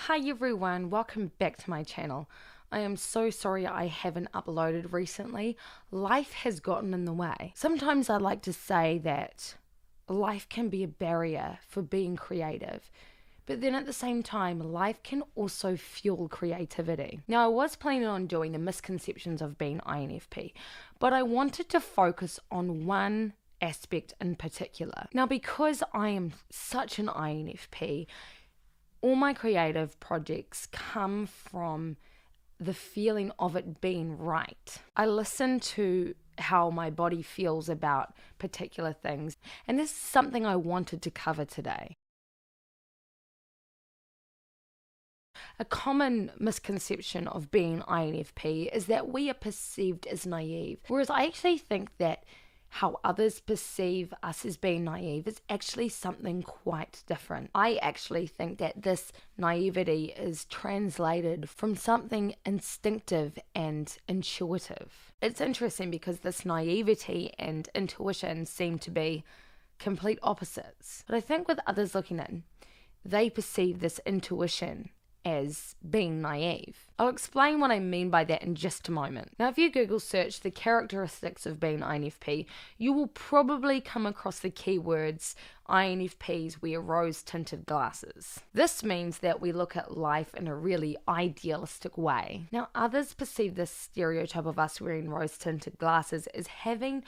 Hi everyone, welcome back to my channel. I am so sorry I haven't uploaded recently. Life has gotten in the way. Sometimes I like to say that life can be a barrier for being creative, but then at the same time, life can also fuel creativity. Now, I was planning on doing the misconceptions of being INFP, but I wanted to focus on one aspect in particular. Now, because I am such an INFP, all my creative projects come from the feeling of it being right. I listen to how my body feels about particular things, and this is something I wanted to cover today. A common misconception of being INFP is that we are perceived as naive, whereas I actually think that how others perceive us as being naive is actually something quite different. I actually think that this naivety is translated from something instinctive and intuitive. It's interesting because this naivety and intuition seem to be complete opposites. But I think with others looking in, they perceive this intuition as being naive. I'll explain what I mean by that in just a moment. Now, if you Google search the characteristics of being INFP, you will probably come across the keywords INFPs wear rose-tinted glasses. This means that we look at life in a really idealistic way. Now, others perceive this stereotype of us wearing rose-tinted glasses as having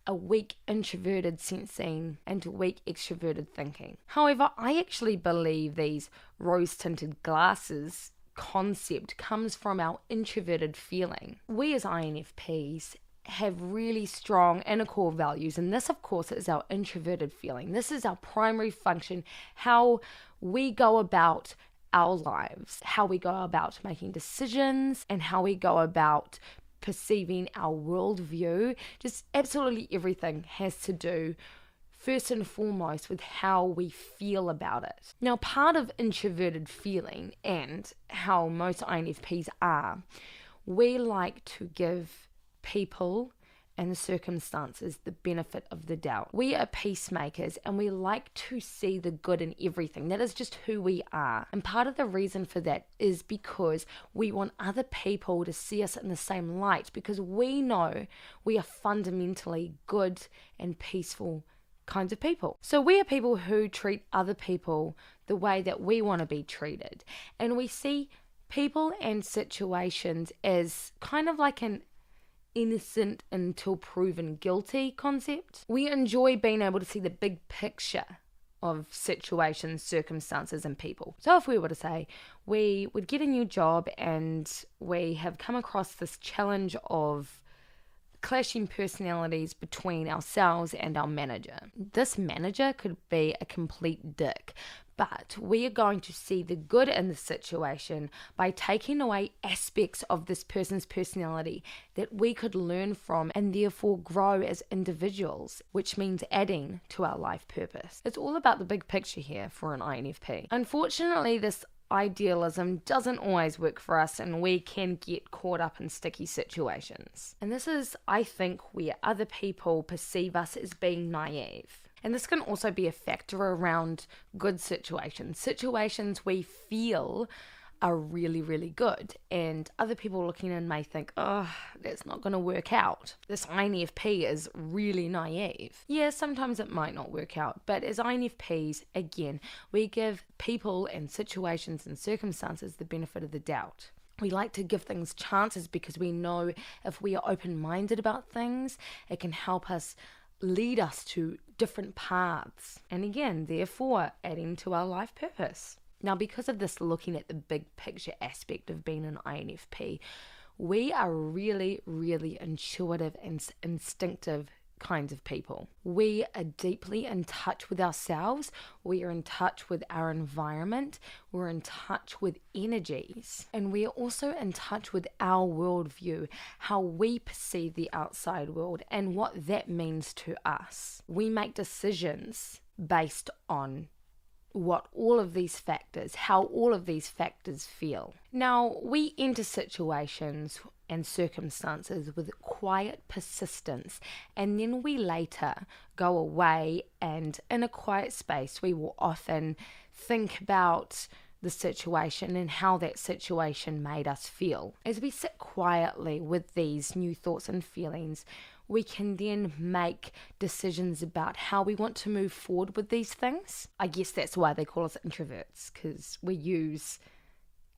a weak introverted sensing and weak extroverted thinking. However, I actually believe these rose-tinted glasses concept comes from our introverted feeling. We as INFPs have really strong inner core values, and this of course is our introverted feeling. This is our primary function, how we go about our lives, how we go about making decisions, and how we go about perceiving our worldview. Just absolutely everything has to do first and foremost with how we feel about it. Now, part of introverted feeling and how most INFPs are, we like to give people and circumstances the benefit of the doubt. We are peacemakers and we like to see the good in everything. That is just who we are. And part of the reason for that is because we want other people to see us in the same light, because we know we are fundamentally good and peaceful kinds of people. So we are people who treat other people the way that we want to be treated. And we see people and situations as kind of like an innocent until proven guilty concept. We enjoy being able to see the big picture of situations, circumstances, and people. So if we were to say we would get a new job and we have come across this challenge of clashing personalities between ourselves and our manager. This manager could be a complete dick, but we are going to see the good in the situation by taking away aspects of this person's personality that we could learn from and therefore grow as individuals, which means adding to our life purpose. It's all about the big picture here for an INFP. Unfortunately, this idealism doesn't always work for us, and we can get caught up in sticky situations. And this is, I think, where other people perceive us as being naive. And this can also be a factor around good situations we feel are really, really good. And other people looking in may think, oh, that's not going to work out. This INFP is really naive. Yeah, sometimes it might not work out. But as INFPs, again, we give people and situations and circumstances the benefit of the doubt. We like to give things chances because we know if we are open-minded about things, it can help us lead us to different paths. And again, therefore, adding to our life purpose. Now, because of this looking at the big picture aspect of being an INFP, we are really, really intuitive and instinctive kinds of people. We are deeply in touch with ourselves. We are in touch with our environment. We're in touch with energies. And we are also in touch with our worldview, how we perceive the outside world and what that means to us. We make decisions based on what all of these factors, how all of these factors feel. Now, we enter situations and circumstances with quiet persistence, and then we later go away and in a quiet space we will often think about the situation and how that situation made us feel. As we sit quietly with these new thoughts and feelings, we can then make decisions about how we want to move forward with these things. I guess that's why they call us introverts, because we use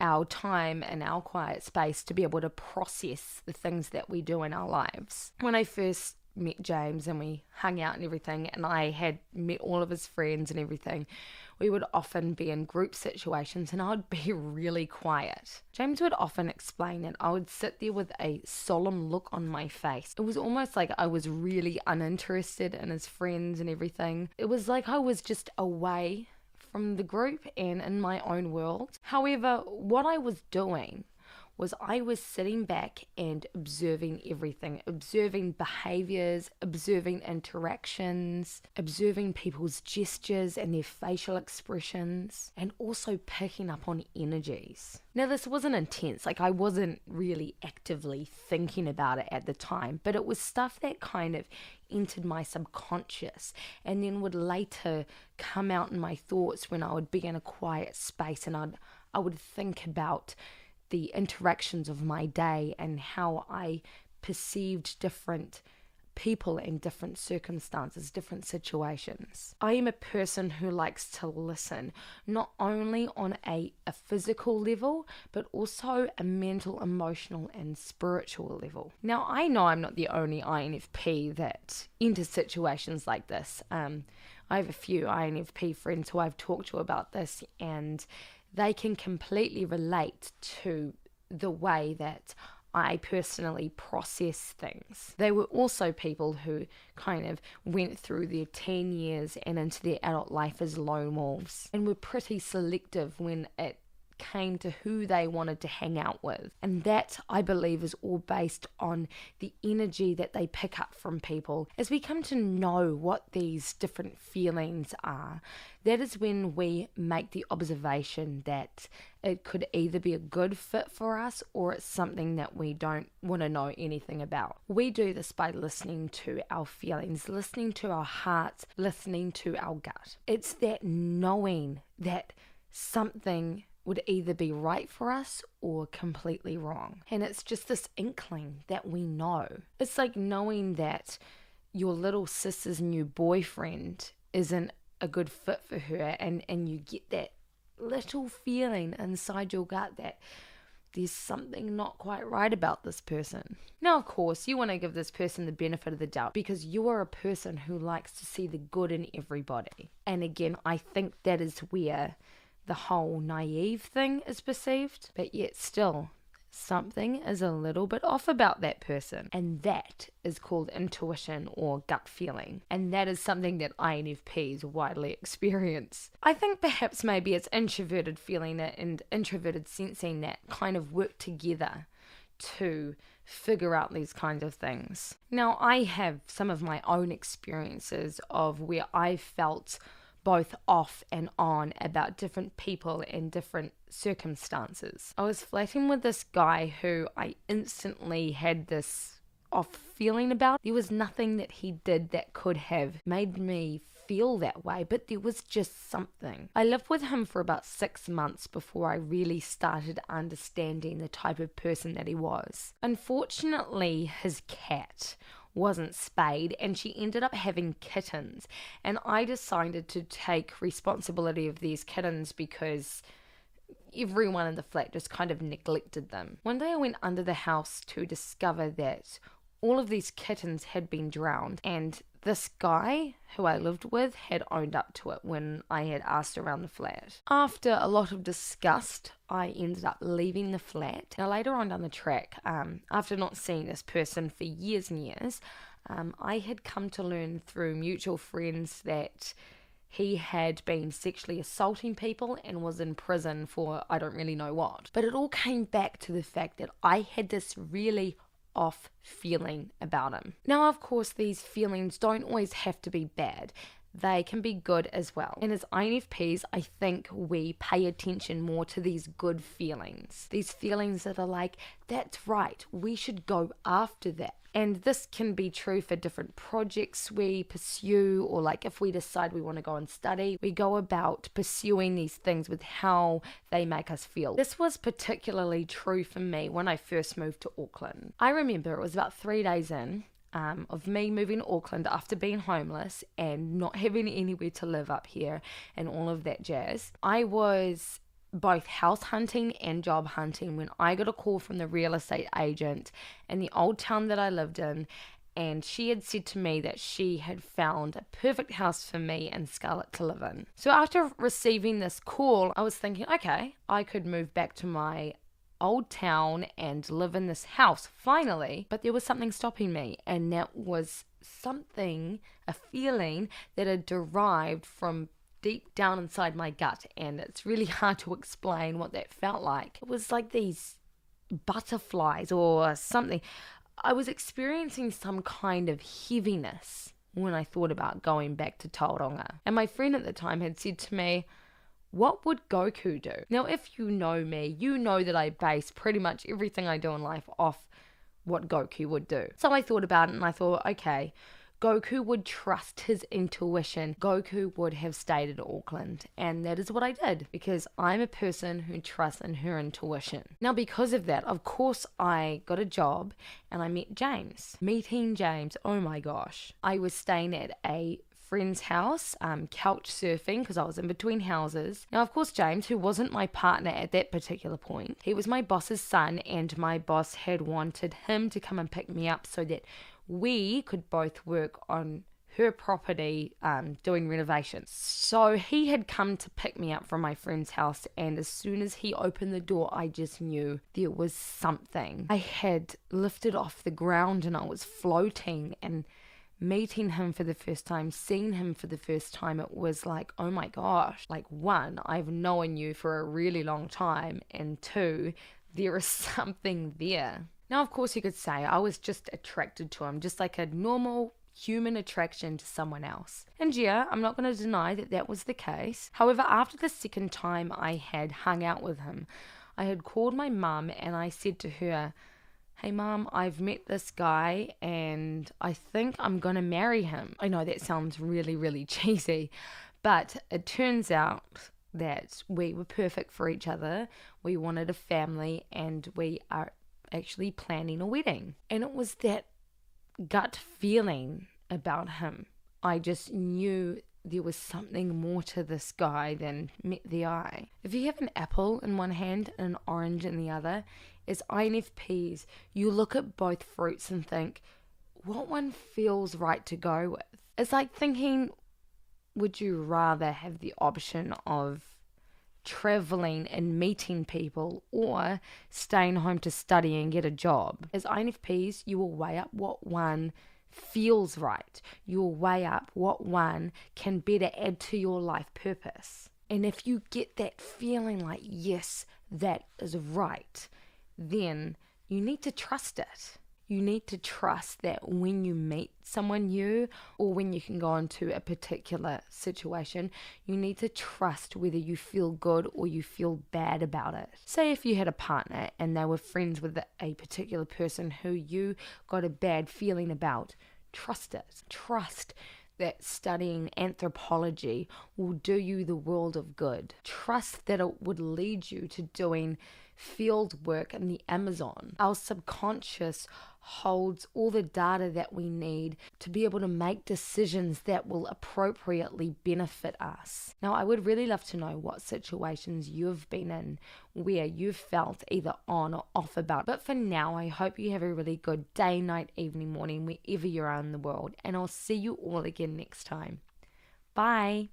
our time and our quiet space to be able to process the things that we do in our lives. When I first met James and we hung out and everything, and I had met all of his friends and everything, we would often be in group situations and I would be really quiet. James would often explain that I would sit there with a solemn look on my face. It was almost like I was really uninterested in his friends and everything. It was like I was just away from the group and in my own world. However, what I was doing was I was sitting back and observing everything, observing behaviors, observing interactions, observing people's gestures and their facial expressions, and also picking up on energies. Now, this wasn't intense, like I wasn't really actively thinking about it at the time, but it was stuff that kind of entered my subconscious and then would later come out in my thoughts when I would be in a quiet space, and I would think about the interactions of my day and how I perceived different people in different circumstances, different situations. I am a person who likes to listen, not only on a physical level, but also a mental, emotional, and spiritual level. Now, I know I'm not the only INFP that enters situations like this. I have a few INFP friends who I've talked to about this, and they can completely relate to the way that I personally process things. They were also people who kind of went through their teen years and into their adult life as lone wolves and were pretty selective when it came to who they wanted to hang out with. And that, I believe, is all based on the energy that they pick up from people. As we come to know what these different feelings are, that is when we make the observation that it could either be a good fit for us or it's something that we don't want to know anything about. We do this by listening to our feelings, listening to our hearts, listening to our gut. It's that knowing that something would either be right for us or completely wrong. And it's just this inkling that we know. It's like knowing that your little sister's new boyfriend isn't a good fit for her, and you get that little feeling inside your gut that there's something not quite right about this person. Now, of course, you want to give this person the benefit of the doubt because you are a person who likes to see the good in everybody. And again, I think that is where the whole naive thing is perceived, but yet still something is a little bit off about that person, and that is called intuition or gut feeling, and that is something that INFPs widely experience. I think perhaps maybe it's introverted feeling it and introverted sensing that kind of work together to figure out these kinds of things. Now, I have some of my own experiences of where I felt both off and on about different people and different circumstances. I was flirting with this guy who I instantly had this off feeling about. There was nothing that he did that could have made me feel that way, but there was just something. I lived with him for about 6 months before I really started understanding the type of person that he was. Unfortunately, his cat wasn't spayed and she ended up having kittens, and I decided to take responsibility of these kittens because everyone in the flat just kind of neglected them. One day I went under the house to discover that all of these kittens had been drowned, and this guy who I lived with had owned up to it when I had asked around the flat. After a lot of disgust, I ended up leaving the flat. Now, later on down the track, after not seeing this person for years and years, I had come to learn through mutual friends that he had been sexually assaulting people and was in prison for I don't really know what. But it all came back to the fact that I had this really off feeling about him. Now, of course, these feelings don't always have to be bad. they can be good as well. And as INFPs, I think we pay attention more to these good feelings. These feelings that are like, that's right, we should go after that. And this can be true for different projects we pursue, or like if we decide we want to go and study, we go about pursuing these things with how they make us feel. This was particularly true for me when I first moved to Auckland. I remember it was about 3 days in of me moving to Auckland after being homeless and not having anywhere to live up here and all of that jazz. I was both house hunting and job hunting when I got a call from the real estate agent in the old town that I lived in, and she had said to me that she had found a perfect house for me and Scarlett to live in. So after receiving this call, I was thinking, okay, I could move back to my old town and live in this house finally, but there was something stopping me, and that was something, a feeling that had derived from deep down inside my gut, and it's really hard to explain what that felt like. It was like these butterflies or something. I was experiencing some kind of heaviness when I thought about going back to Tauranga. And my friend at the time had said to me, what would Goku do? Now, if you know me, you know that I base pretty much everything I do in life off what Goku would do. So I thought about it and I thought, okay, Goku would trust his intuition. Goku would have stayed in Auckland. And that is what I did, because I'm a person who trusts in her intuition. Now, because of that, of course, I got a job and I met James. Meeting James, oh my gosh. I was staying at a friend's house, couch surfing, because I was in between houses. Now, of course, James, who wasn't my partner at that particular point, he was my boss's son, and my boss had wanted him to come and pick me up so that we could both work on her property doing renovations. So he had come to pick me up from my friend's house, and as soon as he opened the door, I just knew there was something. I had lifted off the ground and I was floating, and meeting him for the first time, seeing him for the first time, it was like, oh my gosh, like, one, I've known you for a really long time, and two, there is something there. Now, of course, you could say I was just attracted to him, just like a normal human attraction to someone else. And yeah, I'm not going to deny that that was the case. However, after the second time I had hung out with him, I had called my mum and I said to her, hey mum, I've met this guy and I think I'm going to marry him. I know that sounds really, really cheesy, but it turns out that we were perfect for each other. We wanted a family and we are actually planning a wedding. And it was that gut feeling about him. I just knew there was something more to this guy than met the eye. If you have an apple in one hand and an orange in the other, as INFPs, you look at both fruits and think, what one feels right to go with? It's like thinking, would you rather have the option of traveling and meeting people or staying home to study and get a job? As INFPs, you will weigh up what one feels right. You will weigh up what one can better add to your life purpose. And if you get that feeling like, yes, that is right, then you need to trust it. You need to trust that when you meet someone new or when you can go into a particular situation, you need to trust whether you feel good or you feel bad about it. Say if you had a partner and they were friends with a particular person who you got a bad feeling about, trust it. Trust that studying anthropology will do you the world of good. Trust that it would lead you to doing field work in the Amazon. Our subconscious holds all the data that we need to be able to make decisions that will appropriately benefit us. Now, I would really love to know what situations you've been in where you've felt either on or off about. But for now, I hope you have a really good day, night, evening, morning, wherever you are in the world. And I'll see you all again next time. Bye.